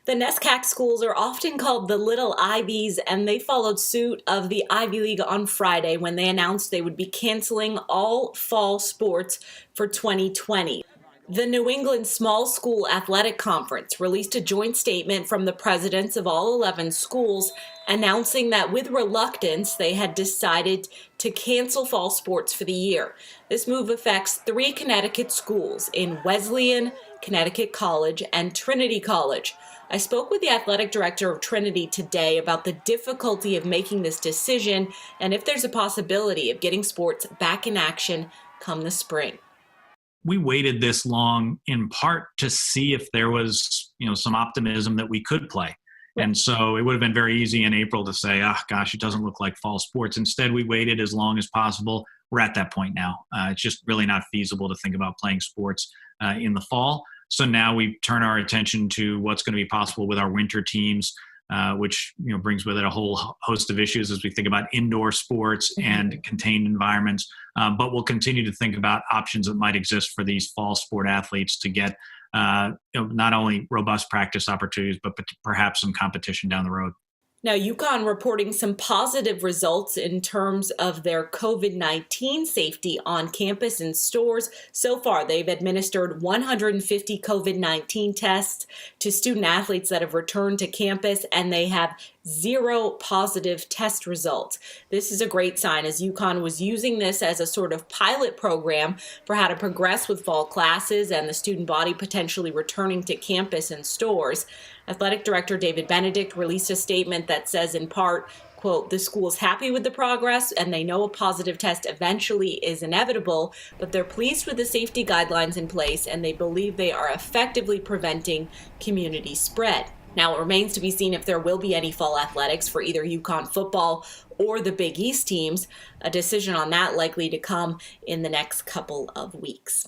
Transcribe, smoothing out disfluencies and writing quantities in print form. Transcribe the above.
The NESCAC schools are often called the Little Ivies, and they followed suit of the Ivy League on Friday when they announced they would be canceling all fall sports for 2020. The New England Small School Athletic Conference released a joint statement from the presidents of all 11 schools announcing that with reluctance they had decided to cancel fall sports for the year. This move affects 3 Connecticut schools in Wesleyan, Connecticut College, and Trinity College. I spoke with the athletic director of Trinity today about the difficulty of making this decision and if there's a possibility of getting sports back in action come the spring. We waited this long in part to see if there was, some optimism that we could play. And so it would have been very easy in April to say, gosh, it doesn't look like fall sports. Instead, we waited as long as possible. We're at that point now. It's just really not feasible to think about playing sports in the fall. So now we turn our attention to what's going to be possible with our winter teams, which brings with it a whole host of issues as we think about indoor sports and contained environments. But we'll continue to think about options that might exist for these fall sport athletes to get not only robust practice opportunities, but perhaps some competition down the road. Now, UConn reporting some positive results in terms of their COVID-19 safety on campus and stores. So far, they've administered 150 COVID-19 tests to student athletes that have returned to campus, and they have 0 positive test results. This is a great sign, as UConn was using this as a sort of pilot program for how to progress with fall classes and the student body potentially returning to campus and stores. Athletic Director David Benedict released a statement that says, in part, quote, "The school is happy with the progress and they know a positive test eventually is inevitable, but they're pleased with the safety guidelines in place and they believe they are effectively preventing community spread." Now, it remains to be seen if there will be any fall athletics for either UConn football or the Big East teams. A decision on that likely to come in the next couple of weeks.